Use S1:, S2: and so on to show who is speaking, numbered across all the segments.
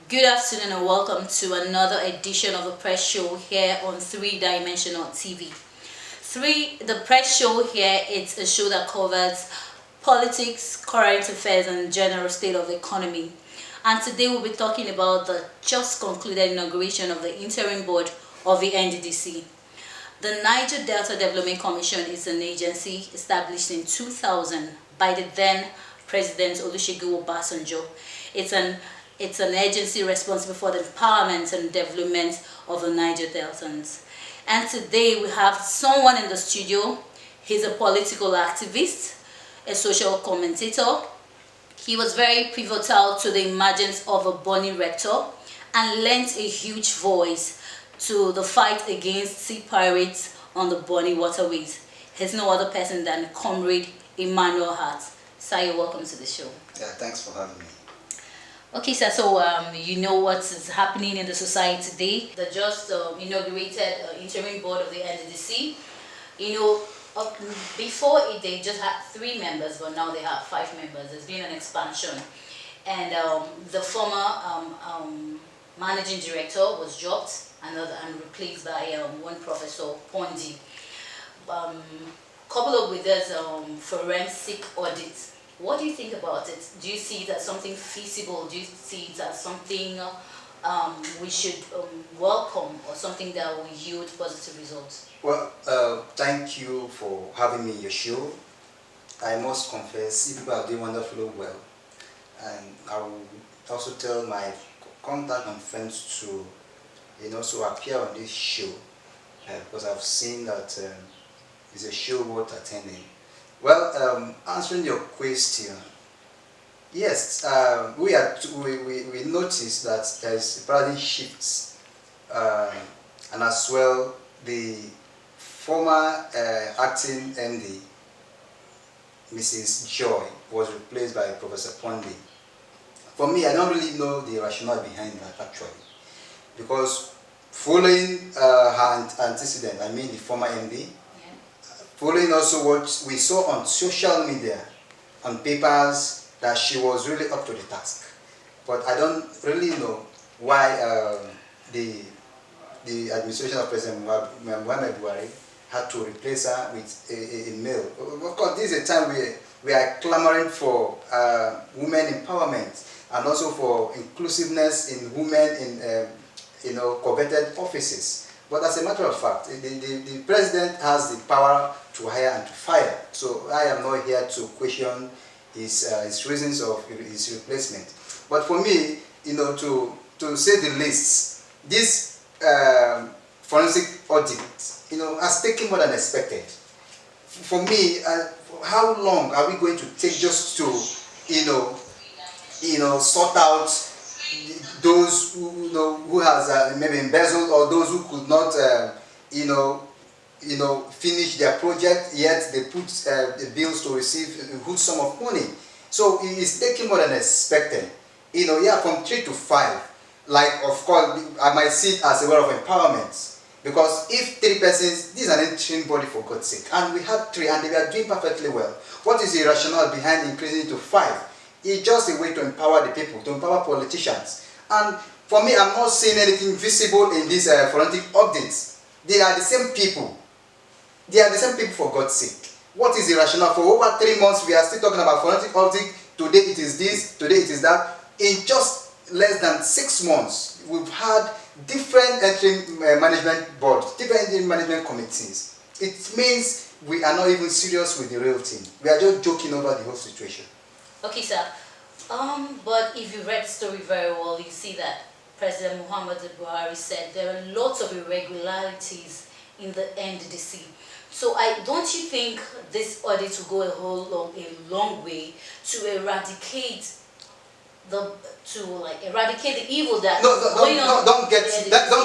S1: Good afternoon and welcome to another edition of the Press Show here on 3-Dimensional TV. The Press Show here, it's a show that covers politics, current affairs and general state of the economy. And today we'll be talking about the just concluded inauguration of the interim board of the NDDC. The Niger Delta Development Commission is an agency established in 2000 by the then President Olusegun Obasanjo. It's an agency responsible for the empowerment and development of the Niger Deltans. And today we have someone in the studio. He's a political activist, a social commentator. He was very pivotal to the emergence of a Bonny rector and lent a huge voice to the fight against sea pirates on the Bonny waterways. He's no other person than Comrade Emmanuel Hart. Sir, you're welcome to the show.
S2: Yeah, thanks for having me.
S1: Okay, sir, so you know what is happening in the society today. The just inaugurated interim board of the NDDC. You know, before they just had 3 members, but now they have 5 members. There's been an expansion. And the former managing director was dropped and replaced by one Professor Bonny. Coupled up with this forensic audit. What do you think about it? Do you see it as something feasible? Do you see it as something we should welcome, or something that will yield positive results?
S2: Well, thank you for having me in your show. I must confess, you people are doing wonderfully well. And I will also tell my contact and friends to also appear on this show, because I've seen that it's a show worth attending. Well, answering your question, yes, we noticed that there is paradigm shifts, and as well the former acting MD, Mrs. Joy, was replaced by Professor Bonny. For me, I don't really know the rationale behind that actually, because following her antecedent, I mean the former MD. Following also what we saw on social media, on papers, that she was really up to the task. But I don't really know why the administration of President Muhammad Buhari had to replace her with a male. Of course, this is a time we are clamoring for women empowerment and also for inclusiveness in women in coveted offices. But as a matter of fact, the president has the power to hire and to fire. So I am not here to question his reasons of his replacement. But for me, to say the least, this forensic audit, has taken more than expected. For me, how long are we going to take just to, sort out those who has maybe embezzled, or those who could not finish their project, yet they put the bills to receive a good sum of money. So it is taking more than expected. From 3 to 5. Like, of course, I might see it as a way of empowerment, because if 3 persons, this is an interim body for God's sake, and we have 3 and they are doing perfectly well. What is the rationale behind increasing it to 5? It's just a way to empower the people, to empower politicians. And for me, I'm not seeing anything visible in these forensic audits. They are the same people. They are the same people, for God's sake. What is the rationale? For over 3 months, we are still talking about forensic audit. Today it is this, today it is that. In just less than 6 months, we've had different interim management boards, different interim management committees. It means we are not even serious with the real thing. We are just joking over the whole situation.
S1: Okay, sir. But if you read the story very well, you see that President Muhammad Buhari said there are lots of irregularities in the NDDC. So don't you think this audit will go a long way to eradicate the evil that going on?
S2: Don't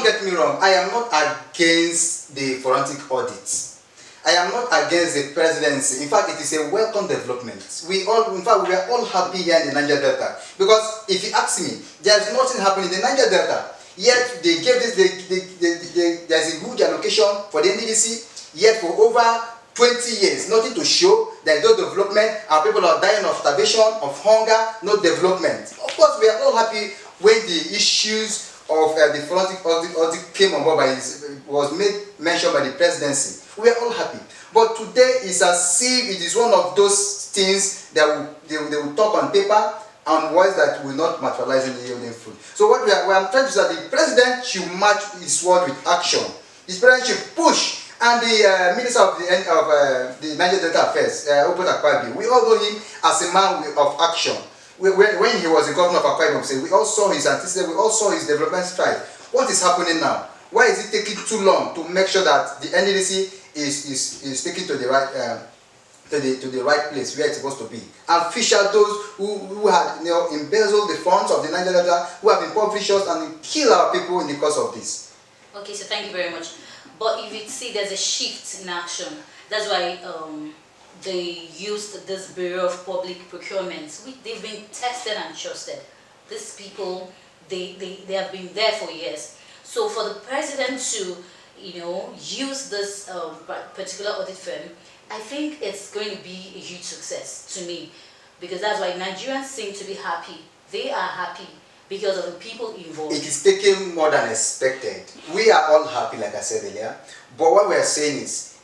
S2: get me wrong. I am not against the forensic audits. I am not against the presidency. In fact, it is a welcome development. We are all happy here in the Niger Delta, because if you ask me, there is nothing happening in the Niger Delta. Yet they gave this. There's a huge allocation for the NDDC. Yet for over 20 years, nothing to show. There is no development. Our people are dying of starvation, of hunger, no development. Of course, we are all happy when the issues of the forensic audit came on board was made mention by the presidency. We are all happy. But today is as if it is one of those things that they will talk on paper and words that will not materialize in the yielding fruit. So what we are trying to say is that the president should match his word with action. The president should push, and the minister of the Niger Delta Affairs, we all know him as a man of action. When he was the governor of Akwa Ibom, we all saw his antecedents, we all saw his development stride. What is happening now? Why is it taking too long to make sure that the NDDC is taken to the right to the right place where it's supposed to be, and fish out those who had embezzled the funds of the Niger Delta, who have impoverished us and kill our people in the course of this?
S1: Okay, so thank you very much. But if you see there's a shift in action, that's why they used this Bureau of Public Procurement. They've been tested and trusted. These people, they have been there for years. So for the president to use this particular audit firm, I think it's going to be a huge success to me, because that's why Nigerians seem to be happy. They are happy because of the people involved.
S2: It is taking more than expected. We are all happy, like I said earlier. But what we are saying is,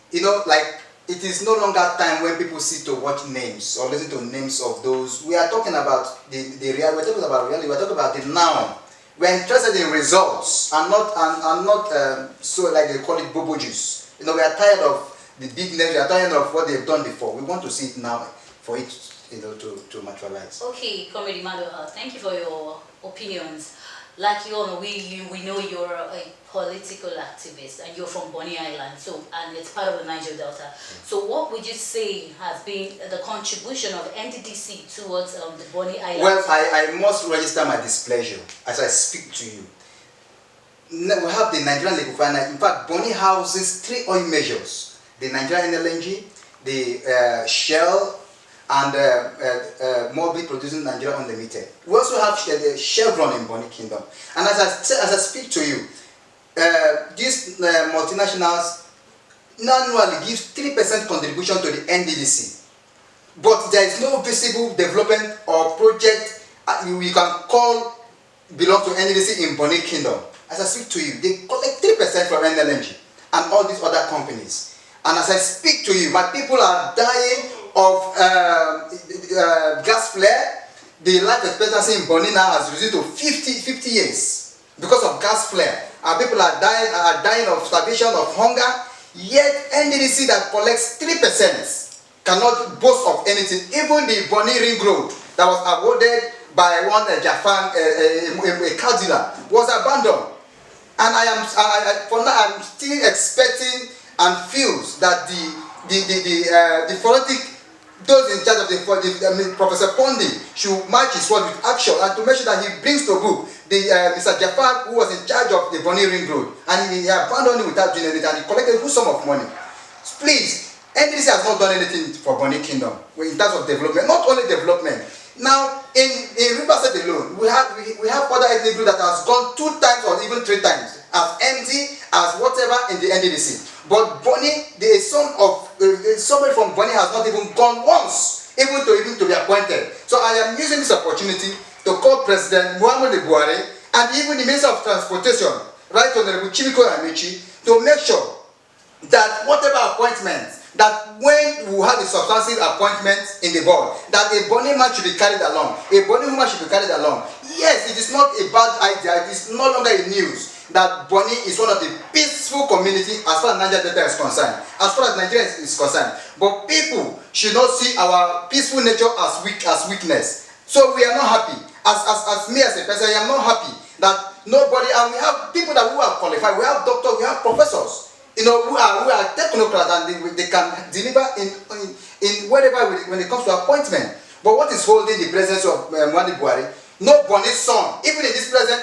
S2: like, it is no longer time when people sit to watch names or listen to names of those. We are talking about the reality. We're talking about reality. We're talking about the now. We're interested in results and not so like they call it bobo juice. We are tired of the big names. We are tired of what they've done before. We want to see it now for it to materialize.
S1: Okay, Comrade Imado, thank you for your opinions. Like you all know, we know you're a political activist and you're from Bonny Island, and it's part of the Niger Delta. So what would you say has been the contribution of NDDC towards the Bonny Island?
S2: Well, I must register my displeasure as I speak to you. We have the Nigerian liquefier. In fact, Bonny houses 3 oil majors: the Nigerian LNG, the Shell, and Mobil producing Nigeria Unlimited. We also have Chevron in Bonny Kingdom. And as I speak to you, these multinationals annually give 3% contribution to the NDDC. But there is no visible development or project we can call belong to NDDC in Bonny Kingdom. As I speak to you, they collect 3% from NLNG and all these other companies. And as I speak to you, my people are dying of gas flare. The life expectancy in Bonny now has reduced to 50 years because of gas flare. Our people are dying of starvation, of hunger. Yet NDDC that collects 3% cannot boast of anything. Even the Bonny Ring Road that was awarded by one Japan, a car dealer, was abandoned. And for now I'm still expecting and feels that the forensic, those in charge of Professor Bonny should match his word with action, and to make sure that he brings to book Mr. Jafar, who was in charge of the Bonny Ring Road, and he abandoned it without doing anything, and he collected a good sum of money. Please, NDDC has not done anything for Bonny Kingdom in terms of development, not only development. Now, in Riverside alone, we have other ethnic groups that has gone 2 times or even 3 times, as empty as whatever in the NDDC. But Bonny, somebody from Bonny has not even gone once, even to be appointed. So I am using this opportunity to call President Muhammadu Buhari and even the Minister of Transportation, Right Honorable Chimiko Amici, to make sure that whatever appointment, that when we have a substantive appointment in the board, that a Bonny man should be carried along, a Bonny woman should be carried along. Yes, it is not a bad idea. It is no longer a news that Bonny is one of the peaceful community as far as Niger Delta is concerned, as far as Nigeria is concerned. But people should not see our peaceful nature as weakness. So we are not happy. As me as a person, I am not happy that nobody, and we have people who are qualified, we have doctors, we have professors, who are technocrats, and they can deliver in whatever when it comes to appointment. But what is holding the presence of Muhammadu Buhari? No Bonny son, even in this present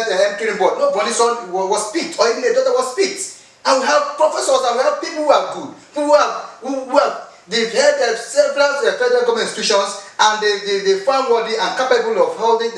S2: M3 board, no Bonny son was picked, or even a daughter was picked. And we have professors, and we have people who are good, they've held several federal government institutions, and they found worthy and capable of holding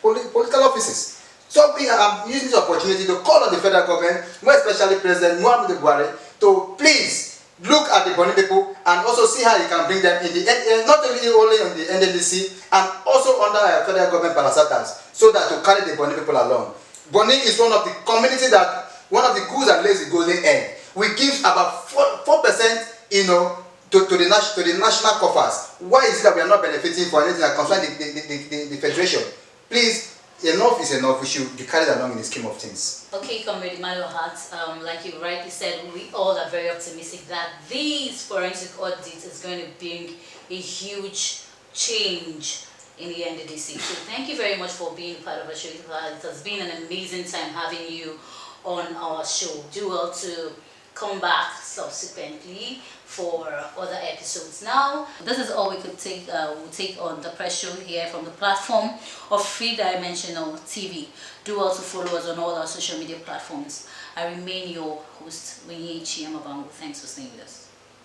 S2: political offices. So I'm using this opportunity to call on the federal government, more especially President Muhammadu Buhari, to please look at the Bonny people and also see how you can bring them in the not only on the NDDC and also under federal government parastatals, so that to carry the Bonny people along. Bonny is one of the community that one of the goods that lays the golden egg. We give about 4%, you know, to the national coffers. Why is it that we are not benefiting for anything that concerns the federation? Please, enough is enough. We should be carried along in the scheme of things. Okay,
S1: Comrade Emmanuel Hart, like you rightly said, we all are very optimistic that these forensic audits is going to bring a huge change in the NDDC. So thank you very much for being part of our show. It has been an amazing time having you on our show. Do well to come back subsequently for other episodes. Now, this is all we could take. We'll take on the press show here from the platform of 3-Dimensional TV. Do also follow us on all our social media platforms. I remain your host, Winnie Chiamabangu. Thanks for staying with us.